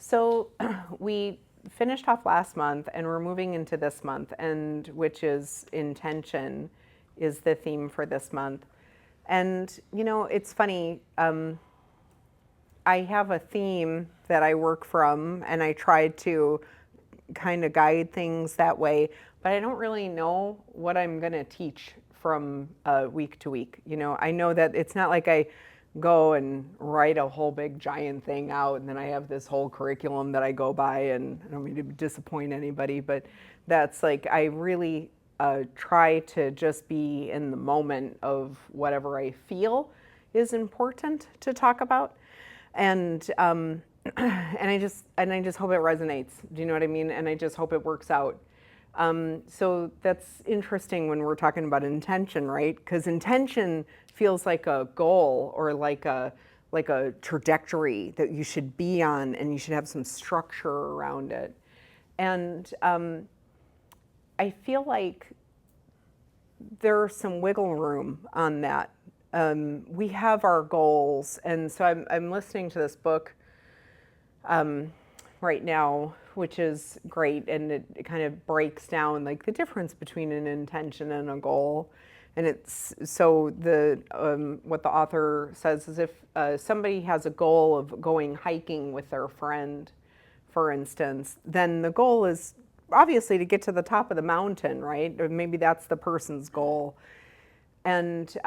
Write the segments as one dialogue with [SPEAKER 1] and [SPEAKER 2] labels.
[SPEAKER 1] So we finished off last month and we're moving into this month, and which is intention is the theme for this month. And it's funny, I have a theme that I work from and I try to kind of guide things that way, but I don't really know what I'm going to teach from week to week. I know that it's not like I go and write a whole big giant thing out and then I have this whole curriculum that I go by, and I don't mean to disappoint anybody, but that's like I really try to just be in the moment of whatever I feel is important to talk about. And and I just hope it resonates. Do you know what I mean? And I just hope it works out. So that's interesting when we're talking about intention, right? Because intention feels like a goal or like a trajectory that you should be on, and you should have some structure around it. And I feel like there's some wiggle room on that. We have our goals, and so I'm listening to this book right now, which is great, and it kind of breaks down like the difference between an intention and a goal. And it's so what the author says is if somebody has a goal of going hiking with their friend, for instance, then the goal is obviously to get to the top of the mountain, right? Or maybe that's the person's goal. And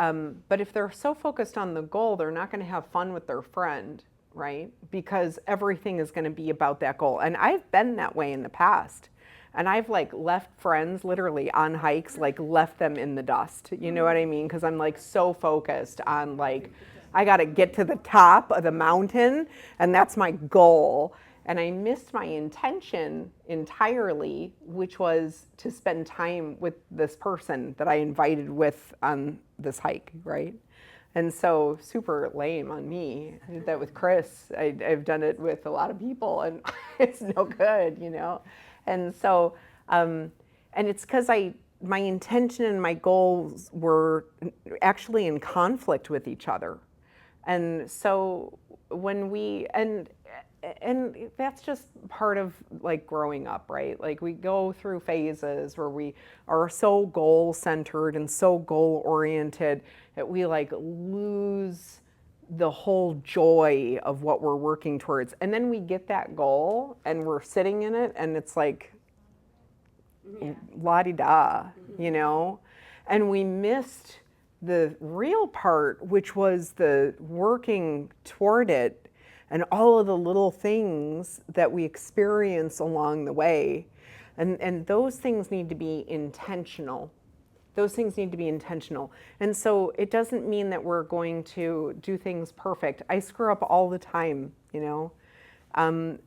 [SPEAKER 1] but if they're so focused on the goal, they're not going to have fun with their friend, right? Because everything is going to be about that goal. And I've been that way in the past. And I've like left friends literally on hikes, like left them in the dust. You know what I mean? Because I'm like so focused on like, I got to get to the top of the mountain and that's my goal. And I missed my intention entirely, which was to spend time with this person that I invited with on this hike, right? And so super lame on me. I did that with Chris. I've done it with a lot of people, and it's no good, And so, and it's because my intention and my goals were actually in conflict with each other. And so when and that's just part of like growing up, right? Like we go through phases where we are so goal centered and so goal oriented that we like lose the whole joy of what we're working towards. And then we get that goal and we're sitting in it and it's like la-di-da, And we missed the real part, which was the working toward it and all of the little things that we experience along the way. And those things need to be intentional. Those things need to be intentional. And so it doesn't mean that we're going to do things perfect. I screw up all the time, and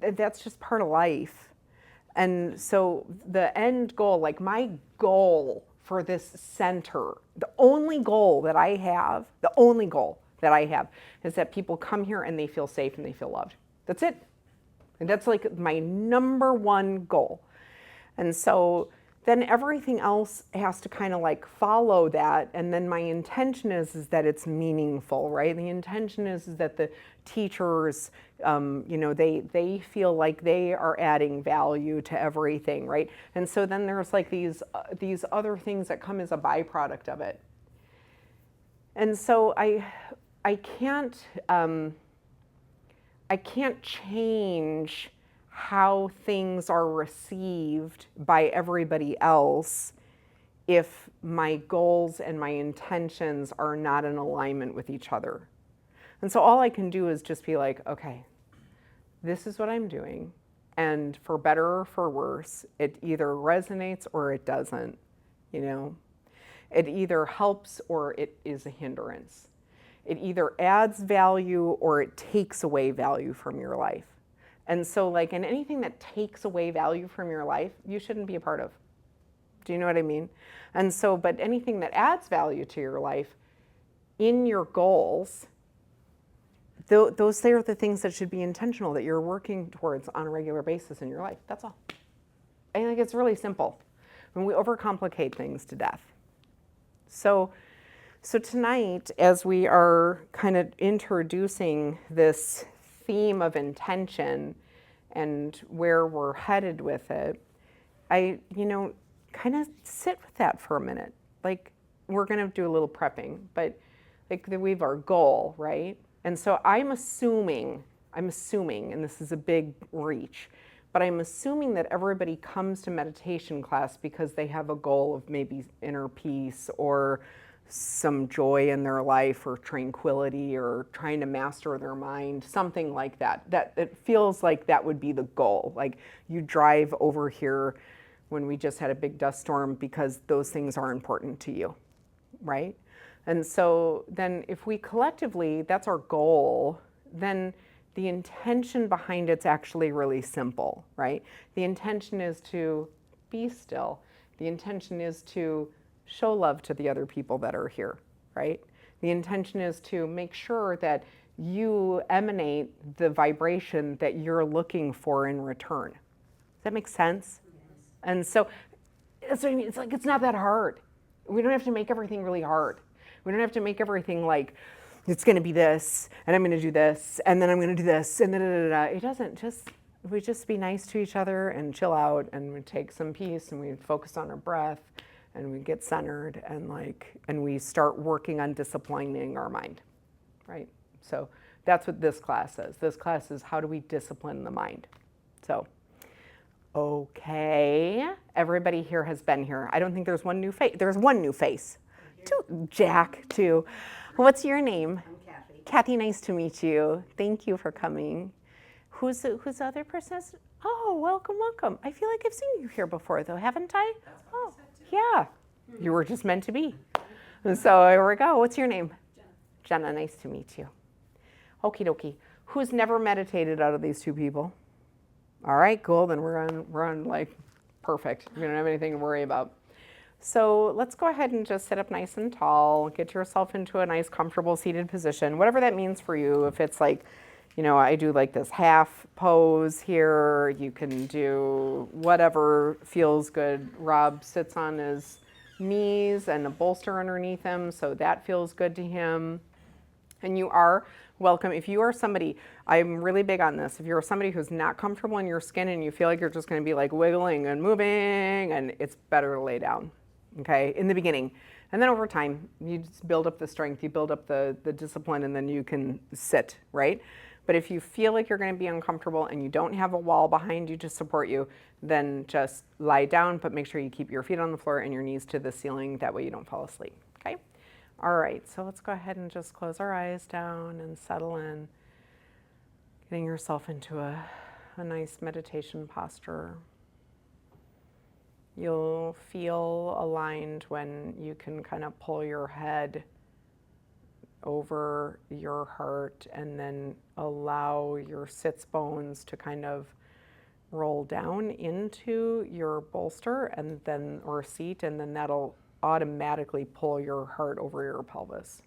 [SPEAKER 1] that's just part of life. And so the end goal, like my goal for this center, the only goal that I have is that people come here and they feel safe and they feel loved. That's it. And that's like my number one goal. And so then everything else has to kind of like follow that. And then my intention is that it's meaningful, right? The intention is that the teachers, they feel like they are adding value to everything, right? And so then there's like these other things that come as a byproduct of it. And so I can't change how things are received by everybody else if my goals and my intentions are not in alignment with each other. And so all I can do is just be like, okay, this is what I'm doing. And for better or for worse, it either resonates or it doesn't, It either helps or it is a hindrance. It either adds value or it takes away value from your life. And so like in anything that takes away value from your life, you shouldn't be a part of. Do you know what I mean? And so, but anything that adds value to your life in your goals, those are the things that should be intentional, that you're working towards on a regular basis in your life. That's all. I think it's really simple. When we overcomplicate things to death. So tonight, as we are kind of introducing this theme of intention and where we're headed with it, I, kind of sit with that for a minute. Like, we're going to do a little prepping, but like we have our goal, right? And so I'm assuming, and this is a big reach, but I'm assuming that everybody comes to meditation class because they have a goal of maybe inner peace or some joy in their life or tranquility or trying to master their mind, something like that. That it feels like that would be the goal. Like you drive over here when we just had a big dust storm because those things are important to you, right? And so then if we collectively, that's our goal, then the intention behind it's actually really simple, right? The intention is to be still. The intention is to show love to the other people that are here, right? The intention is to make sure that you emanate the vibration that you're looking for in return. Does that make sense? Yes. And so it's like, it's not that hard. We don't have to make everything really hard. We don't have to make everything like, it's going to be this, and I'm going to do this, and then I'm going to do this, and da-da-da-da. It doesn't. We just be nice to each other and chill out, and we take some peace, and we focus on our breath, and we get centered, and we start working on disciplining our mind, right? So that's what this class is. This class is how do we discipline the mind. So, okay, everybody here has been here. I don't think there's one new face. There's one new face. Two, Jack, too. What's your name?
[SPEAKER 2] I'm Kathy.
[SPEAKER 1] Kathy, nice to meet you. Thank you for coming. Who's the other person? Oh, welcome. I feel like I've seen you here before, though, haven't I?
[SPEAKER 2] That's what I said too.
[SPEAKER 1] Yeah. You were just meant to be. And so here we go. What's your name? Jenna, nice to meet you. Okie dokie. Who's never meditated out of these two people? All right, cool. Then we're on like perfect. We don't have anything to worry about. So let's go ahead and just sit up nice and tall. Get yourself into a nice, comfortable seated position, whatever that means for you. If it's like, I do like this half pose here. You can do whatever feels good. Rob sits on his knees and a bolster underneath him, so that feels good to him. And you are welcome. If you are somebody, I'm really big on this. If you're somebody who's not comfortable in your skin and you feel like you're just going to be like wiggling and moving, and it's better to lay down. Okay, in the beginning. And then over time, you just build up the strength, you build up the discipline, and then you can sit, right? But if you feel like you're going to be uncomfortable and you don't have a wall behind you to support you, then just lie down, but make sure you keep your feet on the floor and your knees to the ceiling. That way you don't fall asleep, okay? All right, so let's go ahead and just close our eyes down and settle in, getting yourself into a nice meditation posture. You'll feel aligned when you can kind of pull your head over your heart and then allow your sits bones to kind of roll down into your bolster or seat, and then that'll automatically pull your heart over your pelvis.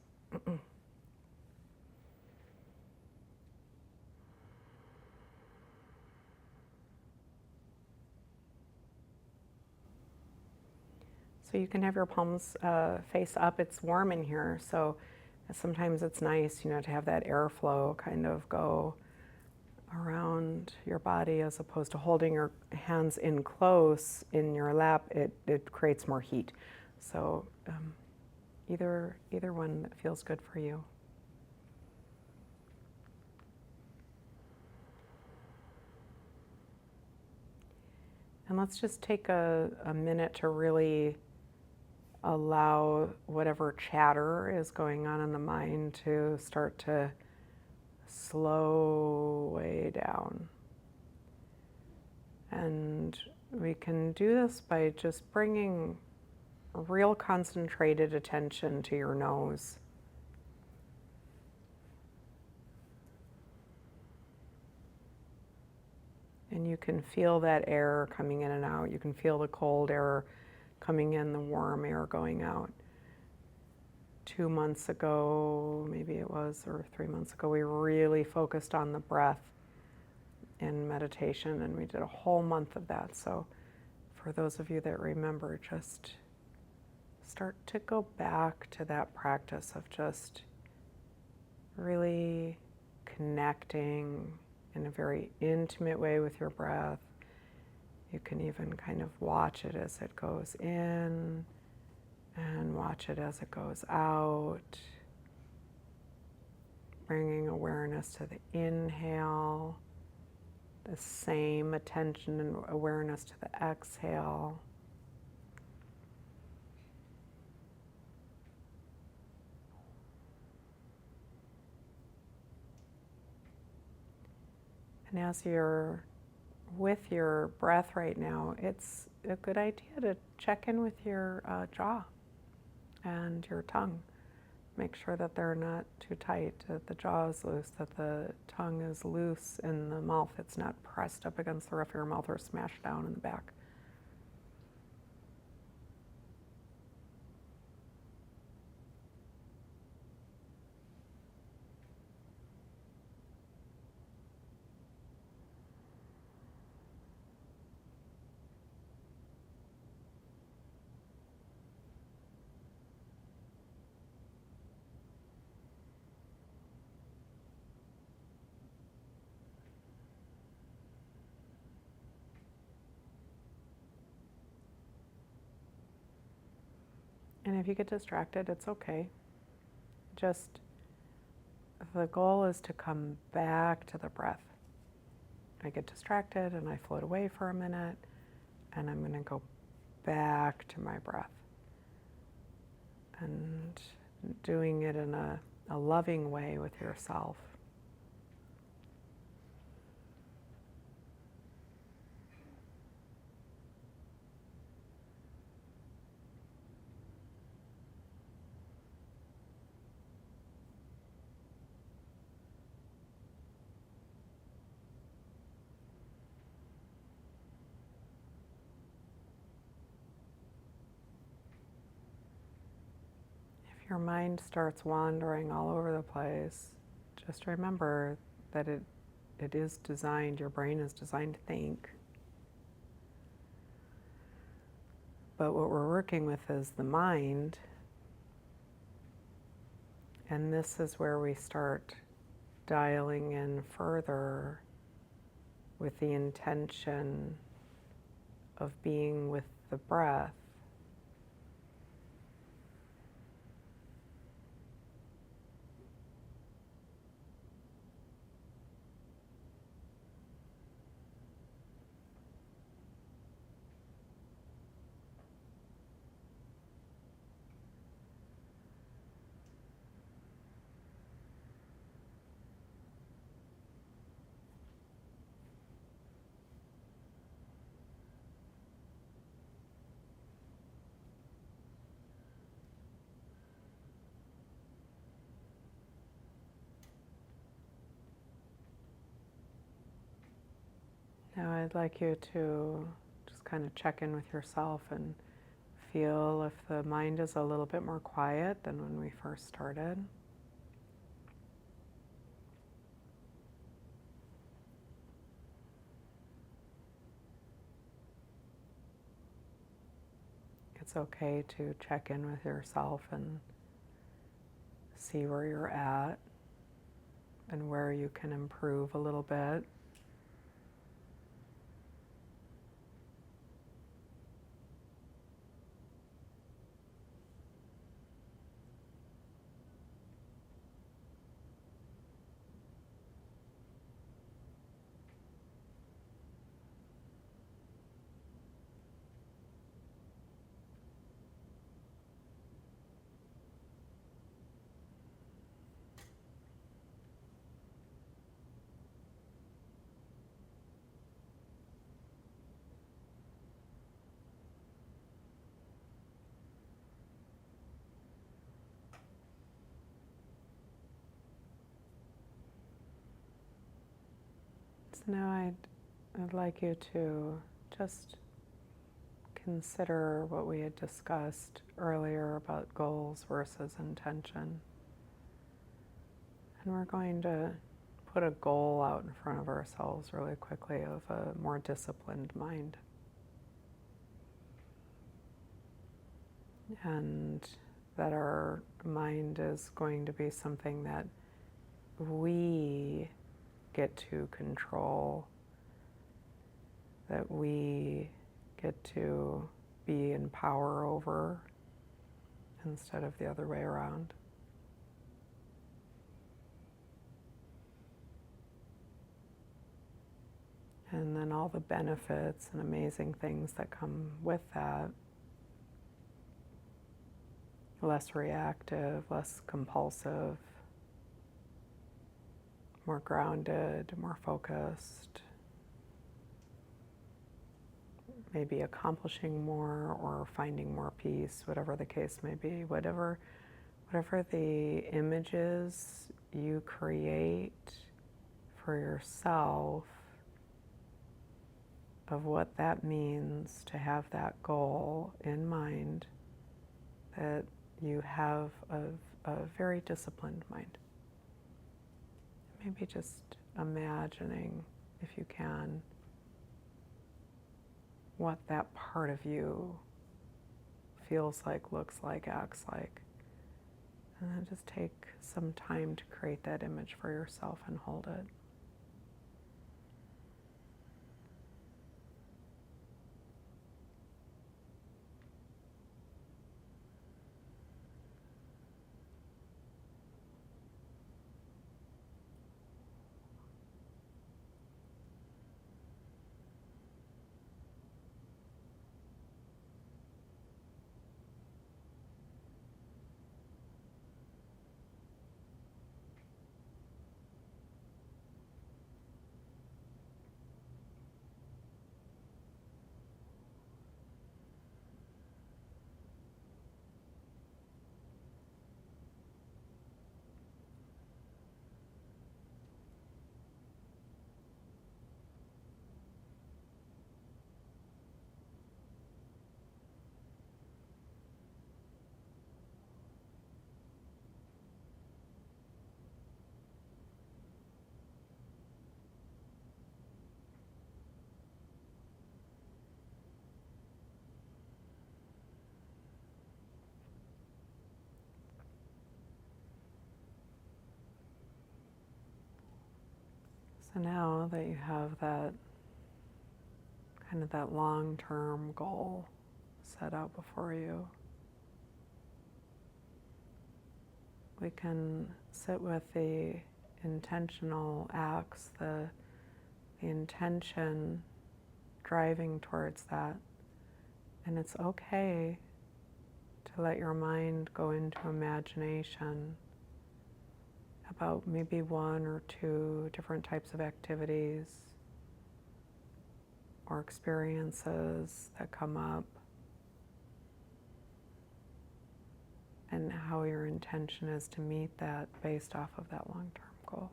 [SPEAKER 1] So you can have your palms face up. It's warm in here, so sometimes it's nice, to have that airflow kind of go around your body as opposed to holding your hands in close in your lap. It creates more heat. So either one that feels good for you. And let's just take a minute to really allow whatever chatter is going on in the mind to start to slow way down. And we can do this by just bringing real concentrated attention to your nose. And you can feel that air coming in and out. You can feel the cold air coming in, the warm air going out. 2 months ago, maybe it was, or 3 months ago, we really focused on the breath in meditation, and we did a whole month of that. So for those of you that remember, just start to go back to that practice of just really connecting in a very intimate way with your breath. You can even kind of watch it as it goes in and watch it as it goes out. Bringing awareness to the inhale, the same attention and awareness to the exhale. And as you're with your breath right now, it's a good idea to check in with your jaw and your tongue. Make sure that they're not too tight, that the jaw is loose, that the tongue is loose in the mouth. It's not pressed up against the roof of your mouth or smashed down in the back. And if you get distracted, it's okay. Just the goal is to come back to the breath. I get distracted and I float away for a minute, and I'm going to go back to my breath. And doing it in a loving way with yourself. If your mind starts wandering all over the place, just remember that it is designed, your brain is designed to think. But what we're working with is the mind. And this is where we start dialing in further with the intention of being with the breath. Now I'd like you to just kind of check in with yourself and feel if the mind is a little bit more quiet than when we first started. It's okay to check in with yourself and see where you're at and where you can improve a little bit. So now I'd like you to just consider what we had discussed earlier about goals versus intention. And we're going to put a goal out in front of ourselves really quickly of a more disciplined mind. And that our mind is going to be something that we get to control, that we get to be in power over instead of the other way around. And then all the benefits and amazing things that come with that. Less reactive, less compulsive, more grounded, more focused, maybe accomplishing more or finding more peace, whatever the case may be. Whatever the images you create for yourself of what that means to have that goal in mind, that you have a very disciplined mind. Maybe just imagining, if you can, what that part of you feels like, looks like, acts like. And then just take some time to create that image for yourself and hold it. So now that you have that kind of that long-term goal set out before you, we can sit with the intentional acts, the intention driving towards that. And it's okay to let your mind go into imagination about maybe one or two different types of activities or experiences that come up, and how your intention is to meet that based off of that long-term goal.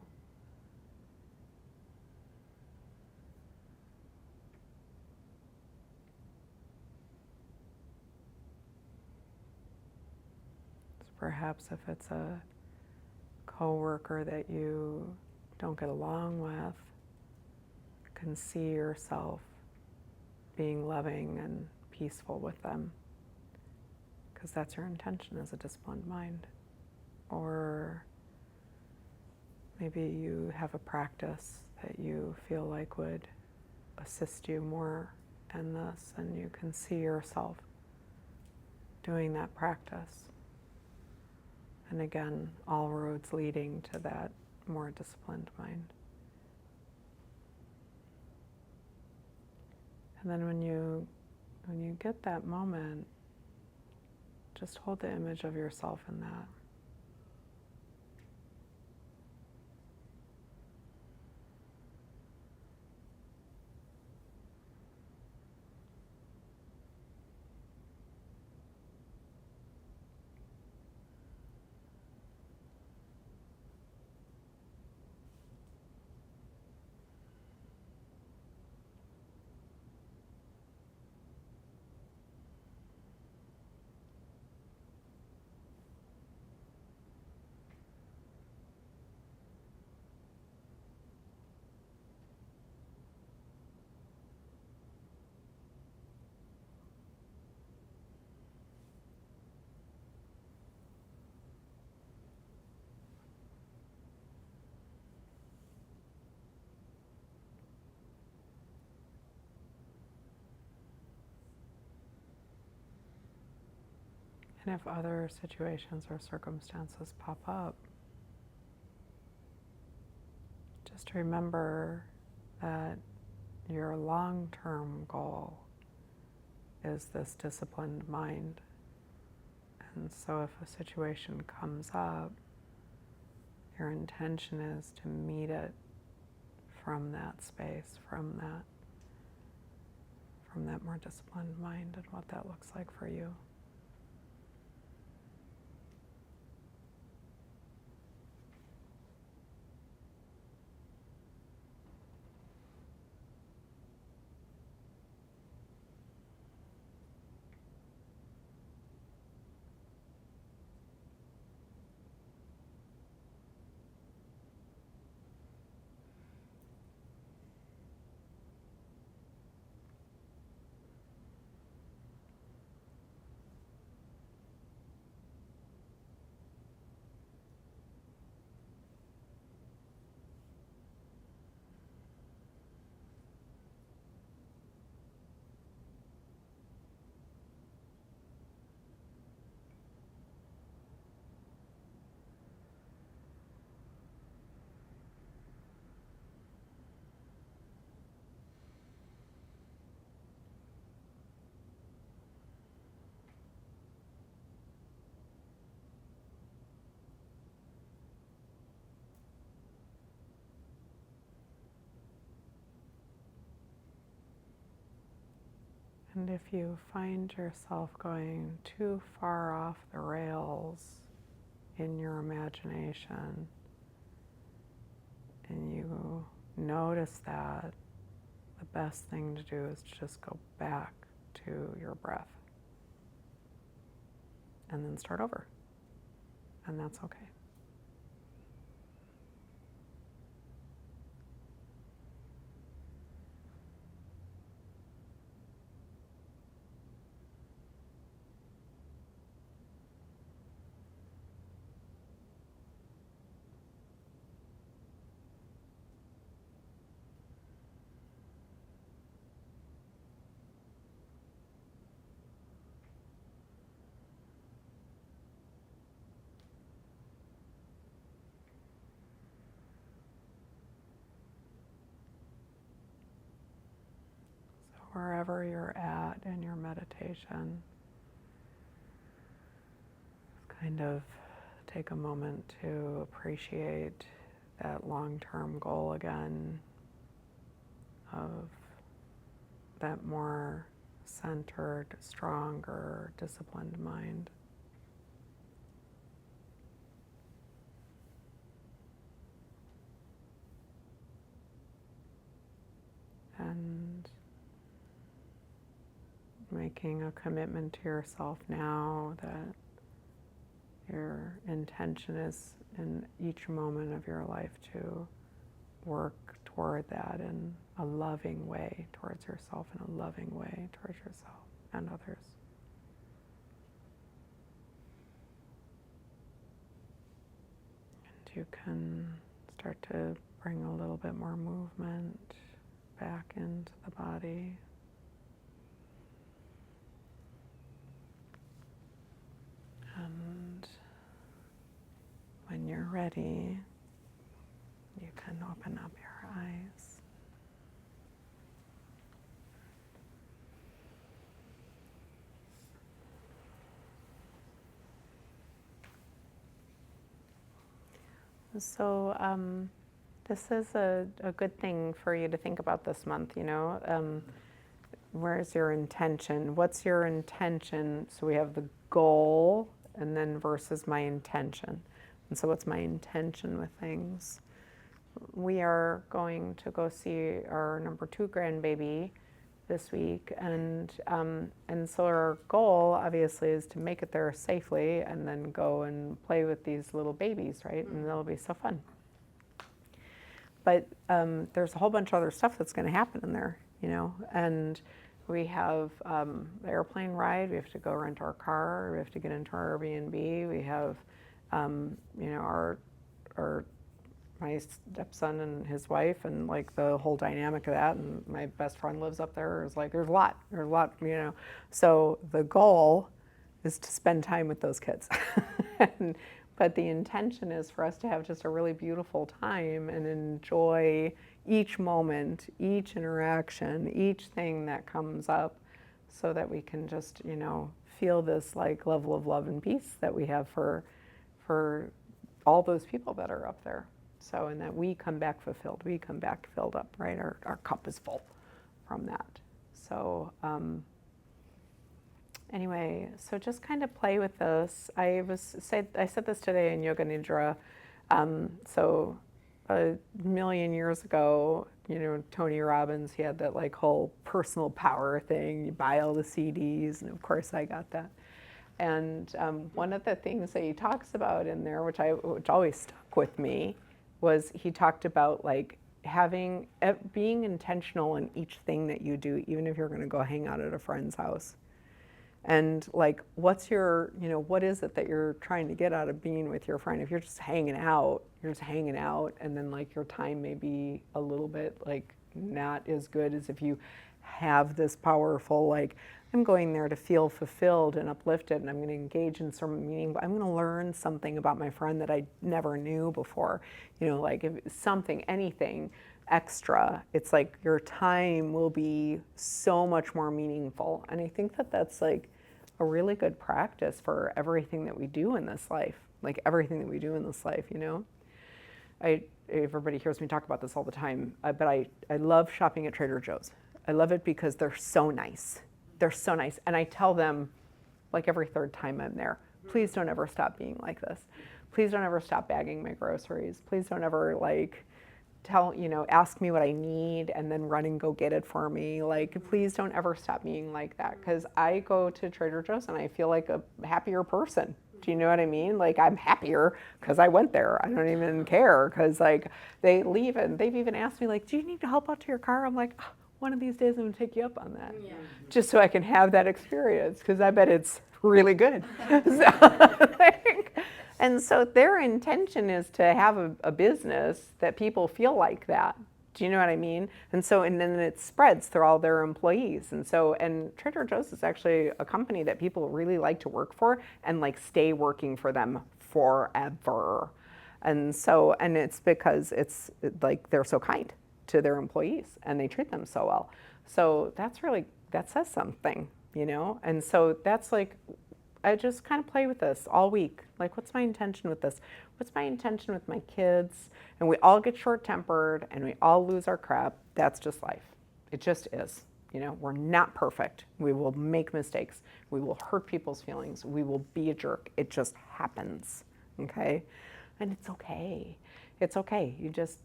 [SPEAKER 1] So perhaps if it's a coworker that you don't get along with, you can see yourself being loving and peaceful with them, because that's your intention as a disciplined mind. Or maybe you have a practice that you feel like would assist you more in this, and you can see yourself doing that practice. And again, all roads leading to that more disciplined mind. And then when you get that moment, just hold the image of yourself in that. And if other situations or circumstances pop up, just remember that your long-term goal is this disciplined mind. And so if a situation comes up, your intention is to meet it from that space, from that more disciplined mind, and what that looks like for you. And if you find yourself going too far off the rails in your imagination, and you notice that, the best thing to do is to just go back to your breath and then start over. And that's okay. Wherever you're at in your meditation, kind of take a moment to appreciate that long-term goal again of that more centered, stronger, disciplined mind. And making a commitment to yourself now that your intention is in each moment of your life to work toward that in a loving way towards yourself, in a loving way towards yourself and others. And you can start to bring a little bit more movement back into the body. And when you're ready, you can open up your eyes. So this is a good thing for you to think about this month, you know. Where's your intention? What's your intention? So we have the goal and then versus my intention. And so what's my intention with things? We are going to go see our number 2 grandbaby this week, and so our goal obviously is to make it there safely and then go and play with these little babies, right? And that'll be so fun. But there's a whole bunch of other stuff that's going to happen in there, you know, and we have the airplane ride, we have to go rent our car, we have to get into our Airbnb, we have, you know, my stepson and his wife and like the whole dynamic of that, and my best friend lives up there. Is like, there's a lot, you know. So the goal is to spend time with those kids. But the intention is for us to have just a really beautiful time and enjoy each moment, each interaction, each thing that comes up, so that we can just, feel this like level of love and peace that we have for all those people that are up there. So, and that we come back fulfilled, we come back filled up, right? Our cup is full from that. So, anyway, so just kind of play with this. I said this today in Yoga Nidra. So a million years ago, Tony Robbins, he had that like whole personal power thing. You buy all the CDs, and of course I got that. And one of the things that he talks about in there, which always stuck with me, was he talked about like being intentional in each thing that you do, even if you're going to go hang out at a friend's house. And like, what is it that you're trying to get out of being with your friend? If you're just hanging out, and then like your time may be a little bit like not as good as if you have this powerful, like, I'm going there to feel fulfilled and uplifted, and I'm going to engage in some meaning, but I'm going to learn something about my friend that I never knew before. Like if something, anything extra, it's like your time will be so much more meaningful. And I think that that's like a really good practice for everything that we do in this life, Everybody hears me talk about this all the time, but I love shopping at Trader Joe's. I love it because they're so nice. And I tell them, like every third time I'm there, please don't ever stop being like this. Please don't ever stop bagging my groceries. Please don't ever like ask me what I need and then run and go get it for me. Like, please don't ever stop being like that, because I go to Trader Joe's and I feel like a happier person. Do you know what I mean? Like, I'm happier because I went there. I don't even care, because like they leave and they've even asked me like, do you need help out to your car? I'm like, one of these days I'm going to take you up on that. Yeah. Just so I can have that experience, because I bet it's really good. And so their intention is to have a business that people feel like that. Do you know what I mean? And then it spreads through all their employees. And Trader Joe's is actually a company that people really like to work for and like stay working for them forever. And it's because it's like they're so kind to their employees and they treat them so well. So that says something, And so that's like, I just kind of play with this all week. Like, what's my intention with this? What's my intention with my kids? And we all get short-tempered and we all lose our crap. That's just life. It just is. We're not perfect. We will make mistakes. We will hurt people's feelings. We will be a jerk. It just happens. Okay? And it's okay. It's okay. You just,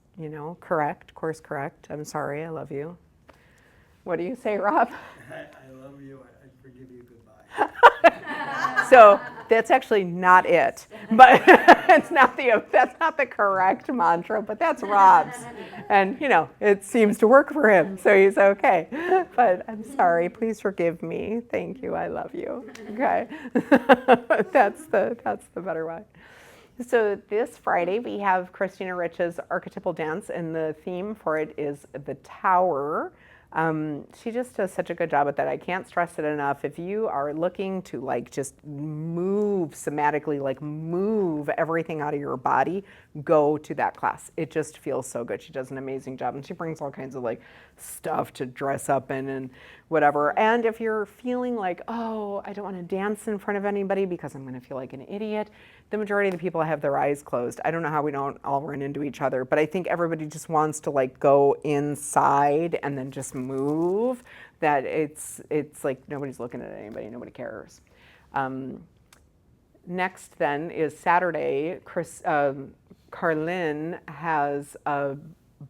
[SPEAKER 1] course correct. I'm sorry. I love you. What do you say, Rob?
[SPEAKER 2] I love you. I forgive you. Goodbye.
[SPEAKER 1] So that's actually not it, but that's not the correct mantra, but that's Rob's, and it seems to work for him, so he's okay. But I'm sorry, please forgive me. Thank you, I love you. Okay, that's the better way. So this Friday we have Christina Rich's archetypal dance, and the theme for it is the Tower. She just does such a good job at that. I can't stress it enough. If you are looking to like just move somatically, like move everything out of your body, go to that class. It just feels so good. She does an amazing job, and she brings all kinds of like stuff to dress up in and whatever. And if you're feeling like, oh, I don't want to dance in front of anybody because I'm going to feel like an idiot, the majority of the people have their eyes closed. I don't know how we don't all run into each other, but I think everybody just wants to like go inside and then just move. That it's like nobody's looking at anybody, nobody cares. Next then is Saturday. Carlin has a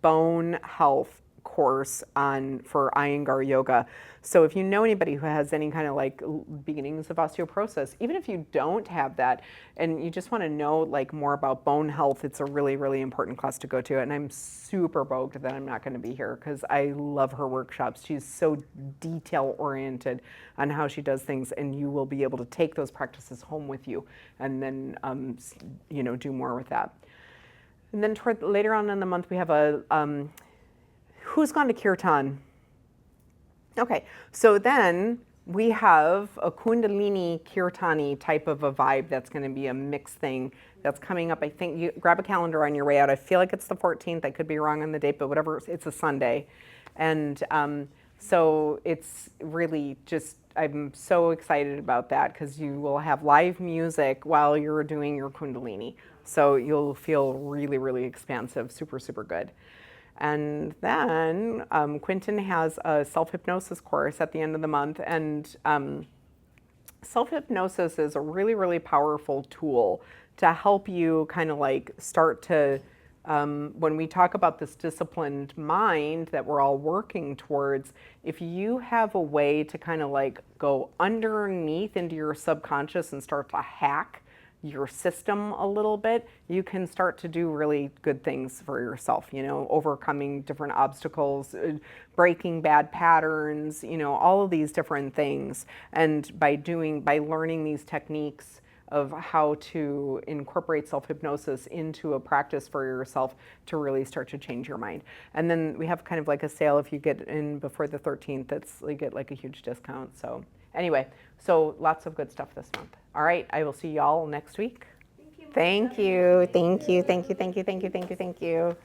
[SPEAKER 1] bone health course for Iyengar yoga. So if you know anybody who has any kind of like beginnings of osteoporosis, even if you don't have that and you just want to know like more about bone health, it's a really, really important class to go to. And I'm super bummed that I'm not going to be here because I love her workshops. She's so detail oriented on how she does things, and you will be able to take those practices home with you and then do more with that. And then later on in the month we have a who's gone to kirtan? Okay, so then We have a Kundalini Kirtani type of a vibe that's going to be a mixed thing that's coming up. I think you grab a calendar on your way out. I feel like it's the 14th. I could be wrong on the date, but whatever, it's a Sunday. And so it's really just, I'm so excited about that because you will have live music while you're doing your Kundalini. So you'll feel really, really expansive, super, super good. And then Quentin has a self-hypnosis course at the end of the month. And self-hypnosis is a really, really powerful tool to help you kind of like start to, when we talk about this disciplined mind that we're all working towards, if you have a way to kind of like go underneath into your subconscious and start to hack your system a little bit, you can start to do really good things for yourself, you know, overcoming different obstacles, breaking bad patterns, you know, all of these different things. And by learning these techniques of how to incorporate self-hypnosis into a practice for yourself to really start to change your mind. And then we have kind of like a sale if you get in before the 13th, you get like a huge discount. So anyway, so lots of good stuff this month. All right, I will see y'all next week. Thank you. Thank you. Thank you. Thank you. Thank you. Thank you. Thank you. Thank you.